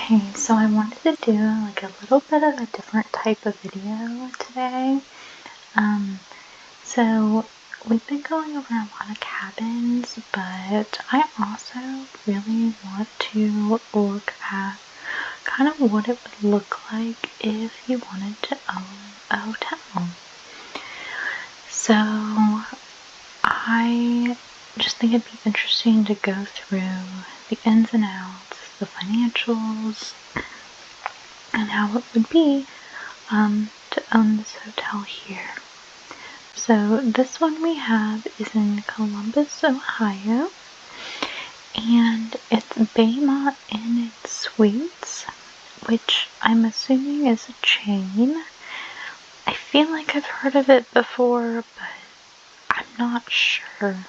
Okay, so I wanted to do like a little bit of a different type of video today. So we've been going over a lot of cabins, but I also really want to look at kind of what it would look like if you wanted to own a hotel. So I just think it'd be interesting to go through the ins and outs, the financials, and how it would be to own this hotel here. So this one we have is in Columbus, Ohio, and it's Baymont Inn and Suites, which I'm assuming is a chain. I feel like I've heard of it before, but I'm not sure.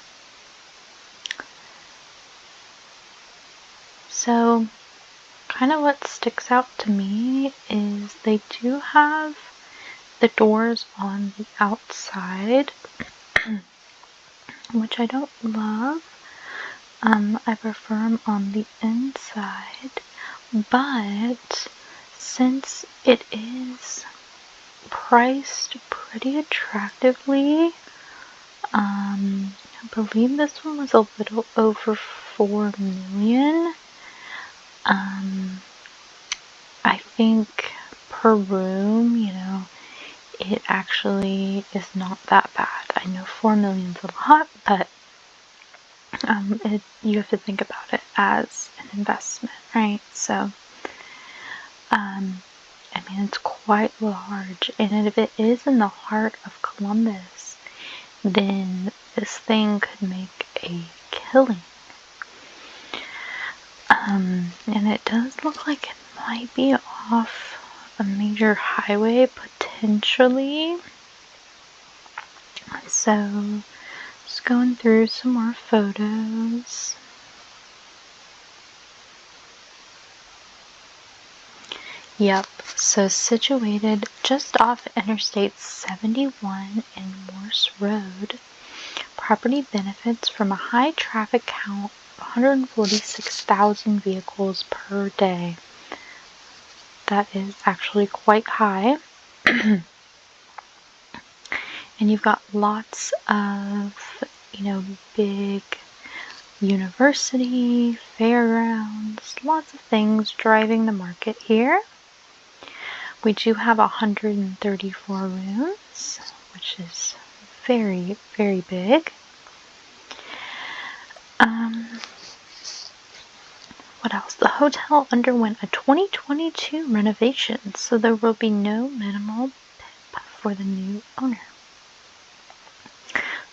So kind of what sticks out to me is they do have the doors on the outside, which I don't love. I prefer them on the inside, but since it is priced pretty attractively, I believe this one was a little over $4 million. I think per room, it actually is not that bad. I know $4 million's a lot, but you have to think about it as an investment, right? So, it's quite large, and if it is in the heart of Columbus, then this thing could make a killing. And it does look like it might be off a major highway, potentially. So, just going through some more photos. Yep, so situated just off Interstate 71 and Morse Road, property benefits from a high traffic count of 146,000 vehicles per day. That is actually quite high. And you've got lots of, big university, fairgrounds, lots of things driving the market here. We do have 134 rooms, which is very, very big. What else? The hotel underwent a 2022 renovation, so there will be no minimal PIP for the new owner.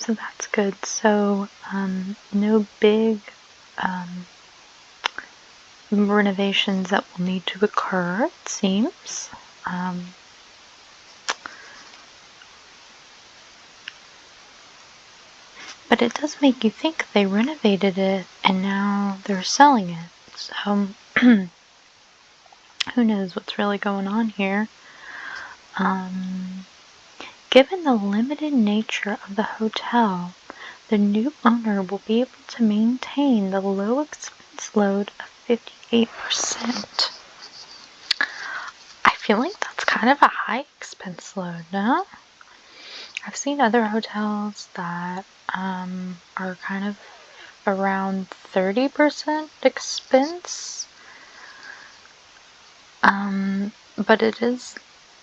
So that's good. So no big renovations that will need to occur, it seems. But it does make you think they renovated it and now they're selling it. So who knows what's really going on here. Given the limited nature of the hotel, the new owner will be able to maintain the low expense load of 58%. I feel like that's kind of a high expense load, no? I've seen other hotels that are kind of around 30% expense. But it is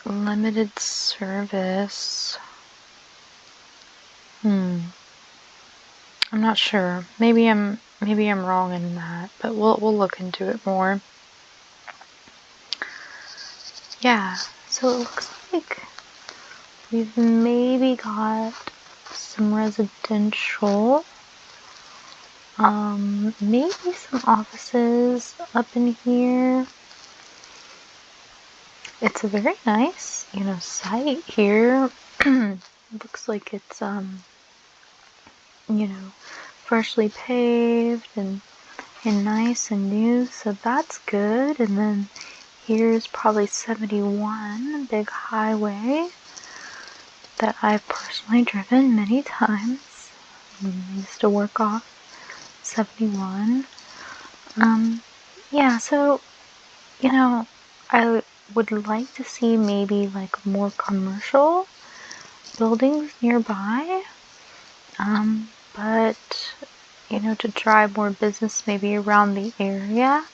limited service. I'm not sure. Maybe I'm wrong in that, but we'll look into it more. Yeah, so it looks like we've maybe got some residential, maybe some offices up in here. It's a very nice, site here. Looks like it's, freshly paved and nice and new, so that's good. And then here's probably 71, big highway that I've personally driven many times. I used to work off 71. Yeah, so you know, I would like to see maybe like more commercial buildings nearby. But you know, to drive more business maybe around the area.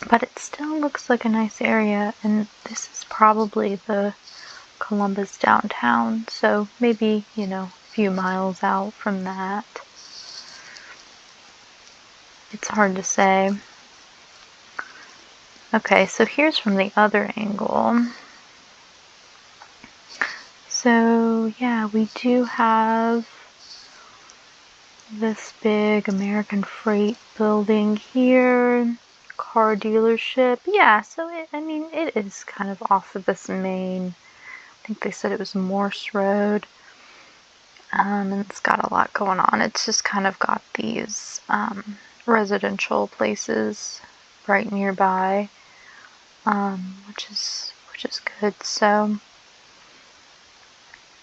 But it still looks like a nice area, and this is probably the Columbus downtown, so maybe, you know, a few miles out from that. It's hard to say. Okay, so here's from the other angle. So, yeah, we do have this big American Freight building here, car dealership. Yeah, so it is kind of off of this main, I think they said it was Morse Road. And it's got a lot going on. It's just kind of got these residential places right nearby, which is good. So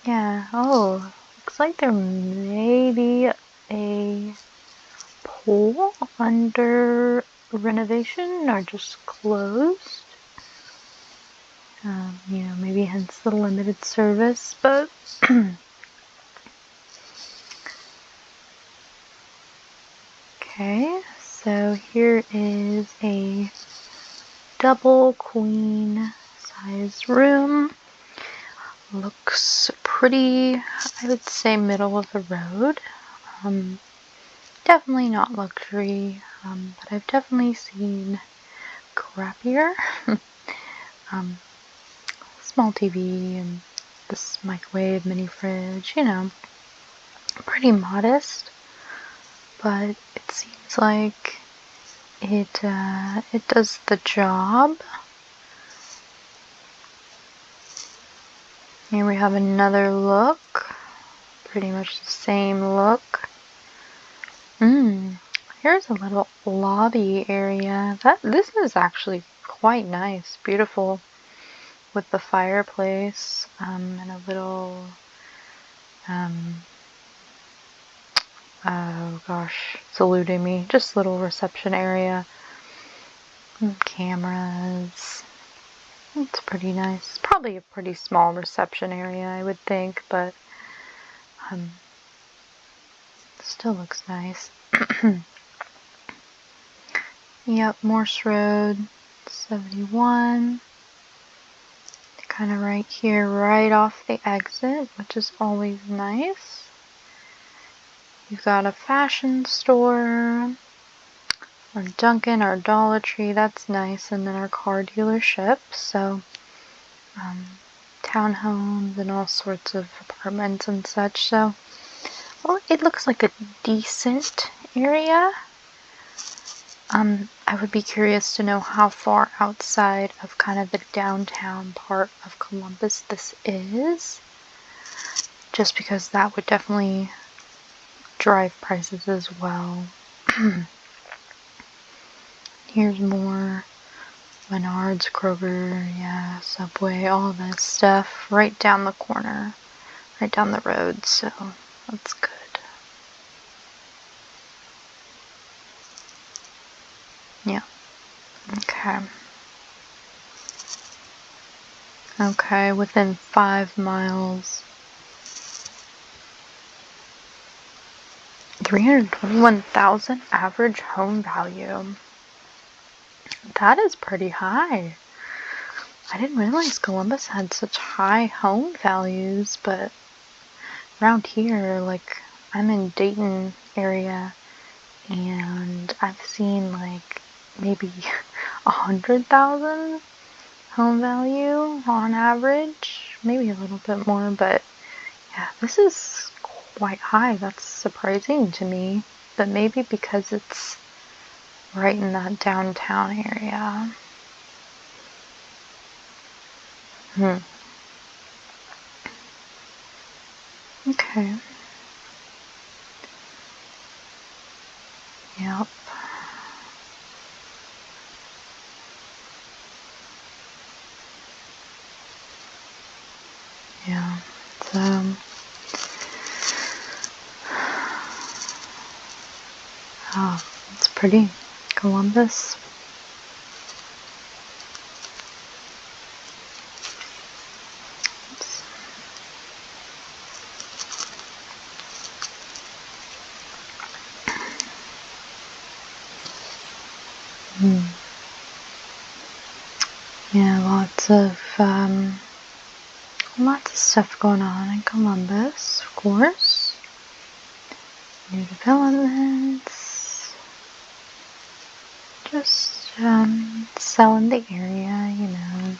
yeah. Oh, looks like there may be a pool under renovation or just closed. You know, maybe hence the limited service, but okay, so here is a double queen size room. Looks pretty, I would say, middle of the road. Definitely not luxury, but I've definitely seen crappier. Small TV and this microwave, mini fridge, you know, pretty modest, but it seems like it does the job. Here we have another look, pretty much the same look. Here's a little lobby area. This is actually quite nice, beautiful, with the fireplace and a little oh gosh, it's eluding me. Just a little reception area. Cameras. It's pretty nice. It's probably a pretty small reception area, I would think, but still looks nice. Yep, Morse Road 71. Kind of right here, right off the exit, which is always nice. You've got a fashion store, or Dunkin', or Dollar Tree, that's nice, and then our car dealership, so townhomes and all sorts of apartments and such, so well, it looks like a decent area. I would be curious to know how far outside of kind of the downtown part of Columbus this is, just because that would definitely drive prices as well. Here's more Menards, Kroger, yeah, Subway, all this stuff right down the corner, right down the road, so that's good. Yeah. Okay. Okay, within 5 miles. 321,000 average home value. That is pretty high. I didn't realize Columbus had such high home values, but around here, like, I'm in Dayton area, and I've seen like maybe 100,000 home value on average, maybe a little bit more, but yeah, this is quite high. That's surprising to me, but maybe because it's right in that downtown area. Okay. Yep. Yeah. So, oh, it's pretty. Columbus. Oops. Yeah, lots of stuff going on in Columbus, of course. New developments. Just selling the area, you know.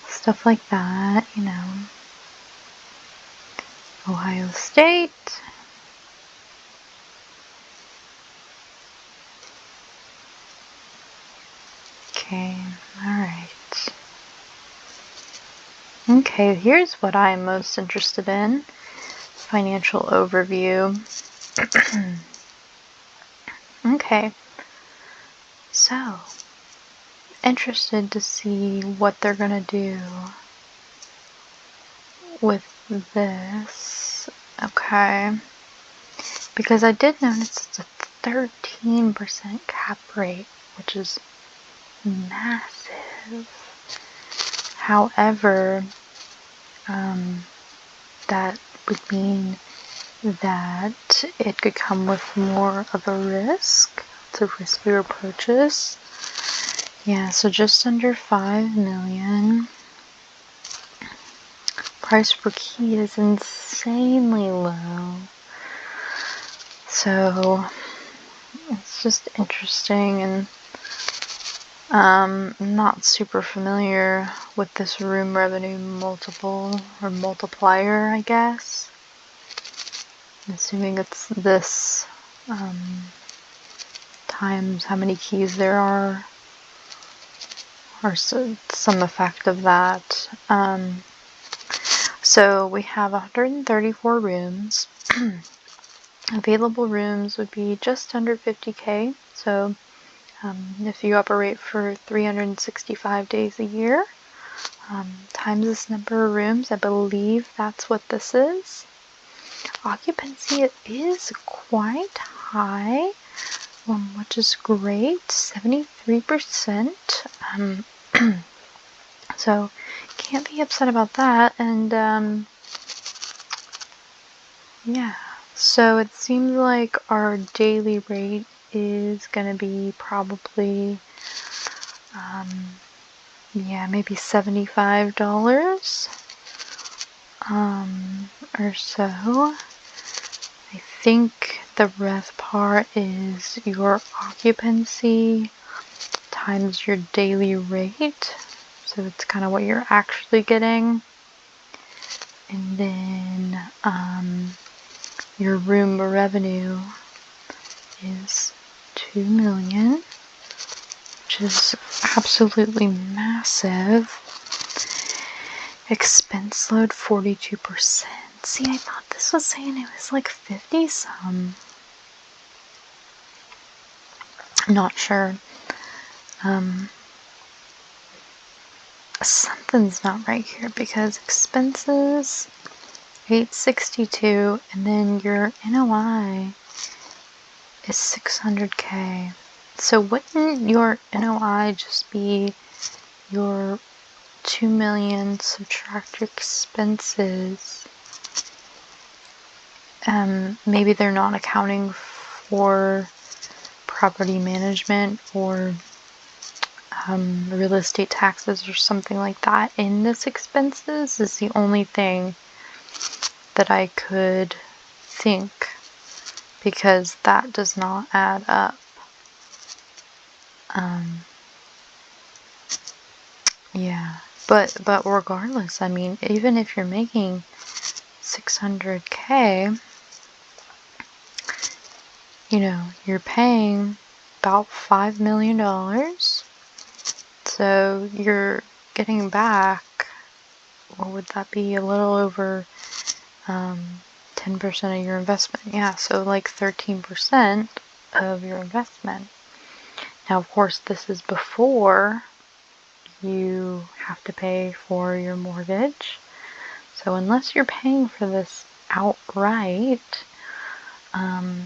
Stuff like that, you know. Ohio State. Okay, alright. Okay, here's what I'm most interested in. Financial overview. Okay. So, interested to see what they're gonna do with this. Okay. Because I did notice it's a 13% cap rate, which is massive. However, that would mean that it could come with more of a risk. It's a riskier purchase. Yeah, so just under $5 million. Price per key is insanely low. So it's just interesting, and I'm not super familiar with this room revenue multiple or multiplier, I guess. I'm assuming it's this times how many keys there are, or some effect of that. So we have 134 rooms. Available rooms would be just under 50K. So if you operate for 365 days a year, times this number of rooms, I believe that's what this is. Occupancy is quite high, which is great, 73%. So can't be upset about that. And yeah, so it seems like our daily rate is gonna be probably yeah, maybe $75 or so. I think the RevPAR is your occupancy times your daily rate. So it's kind of what you're actually getting. And then your room revenue is $2 million, which is absolutely massive. Expense load 42%. See, I thought this was saying it was like 50 some. I'm not sure. Something's not right here, because expenses 862, and then your NOI is 600K. So wouldn't your NOI just be your 2 million subtract your expenses? Maybe they're not accounting for property management or real estate taxes or something like that in this expenses is the only thing that I could think, because that does not add up. Yeah, but regardless, I mean, even if you're making 600K, you know, you're paying about $5 million. So you're getting back, what would that be, a little over 10% of your investment. Yeah, so like 13% of your investment. Now, of course, this is before you have to pay for your mortgage. So unless you're paying for this outright,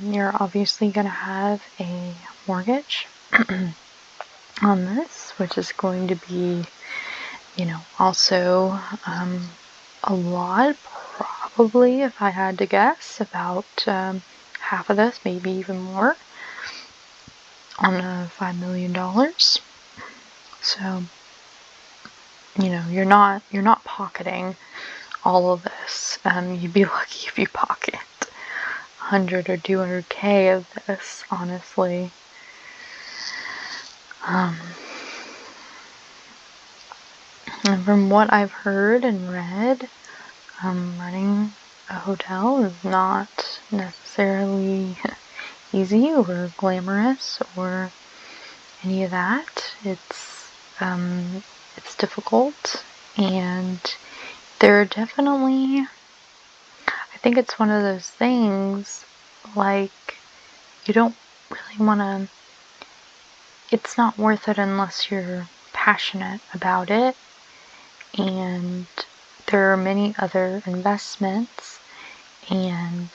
you're obviously going to have a mortgage on this, which is going to be, also a lot, probably, if I had to guess, about half of this, maybe even more, on $5 million. So, you're not pocketing all of this. You'd be lucky if you pocket 100 or 200K of this, honestly. And from what I've heard and read, running a hotel is not necessarily easy or glamorous or any of that. It's difficult, and there are definitely, I think it's one of those things, like, you don't really want to, it's not worth it unless you're passionate about it, and there are many other investments, and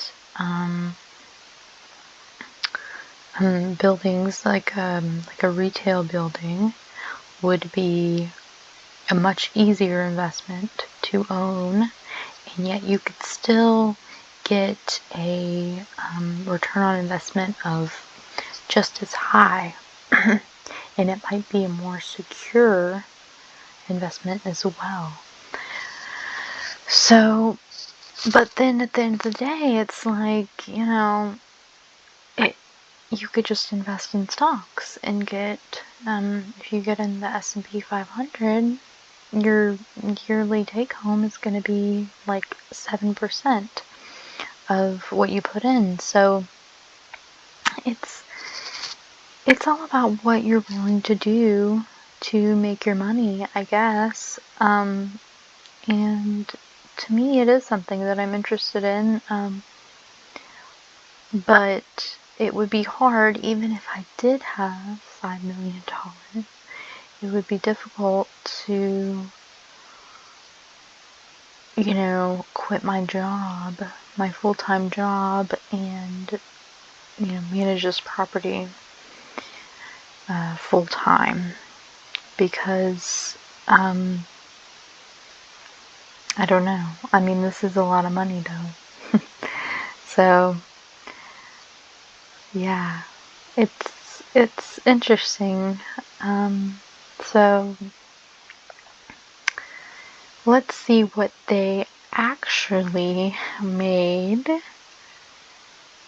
buildings like a retail building would be a much easier investment to own, and yet you could still get a return on investment of just as high, and it might be a more secure investment as well. So, but then at the end of the day, it's like, you could just invest in stocks and get, if you get in the S&P 500, your yearly take home is going to be like 7% of what you put in. So it's all about what you're willing to do to make your money, I guess. And to me, it is something that I'm interested in. But it would be hard, even if I did have $5 million. It would be difficult to, quit my job, my full-time job, and, manage this property full-time. Because, I don't know. I mean, this is a lot of money, though. So, yeah, it's interesting. So let's see what they actually made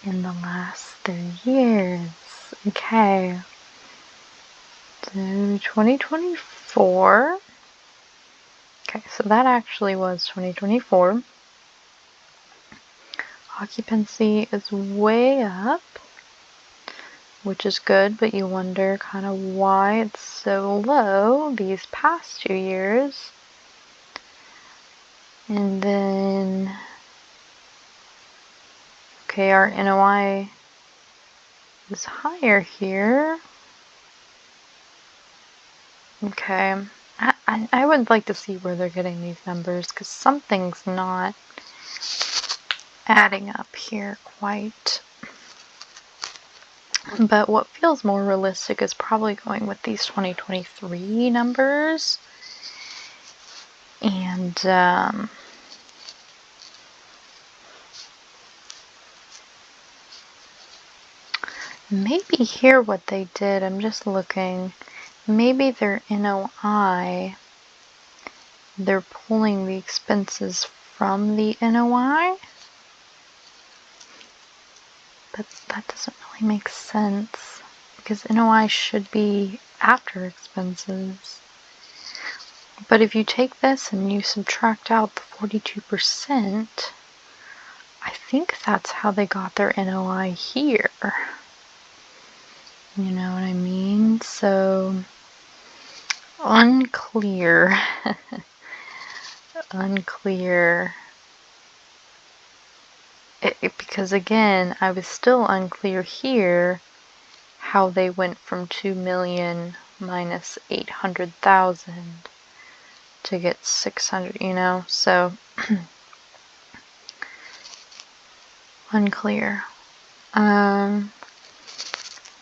in the last 3 years. Okay, so 2024. Okay, so that actually was 2024. Occupancy is way up, which is good, but you wonder kind of why it's so low these past 2 years. And then, okay, our NOI is higher here. Okay, I would like to see where they're getting these numbers, because something's not adding up here quite. But what feels more realistic is probably going with these 2023 numbers. And, maybe here what they did, I'm just looking, maybe their NOI, they're pulling the expenses from the NOI, but that doesn't really make sense, because NOI should be after expenses. But if you take this and you subtract out the 42%, I think that's how they got their NOI here. You know what I mean? So, unclear. Unclear. Because again, I was still unclear here how they went from 2 million minus 800,000 to get 600, so unclear.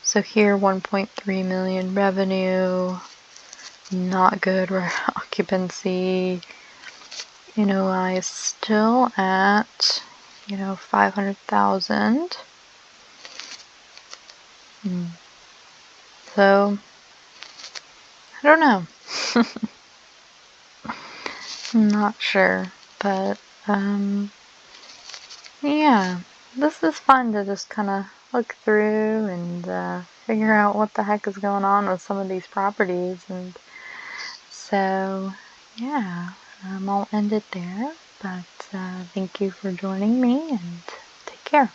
So here 1.3 million revenue, not good. Occupancy, NOI is still at 500,000. So I don't know. I'm not sure, but yeah, this is fun to just kind of look through and figure out what the heck is going on with some of these properties. And so yeah, I'll end it there, but thank you for joining me, and take care.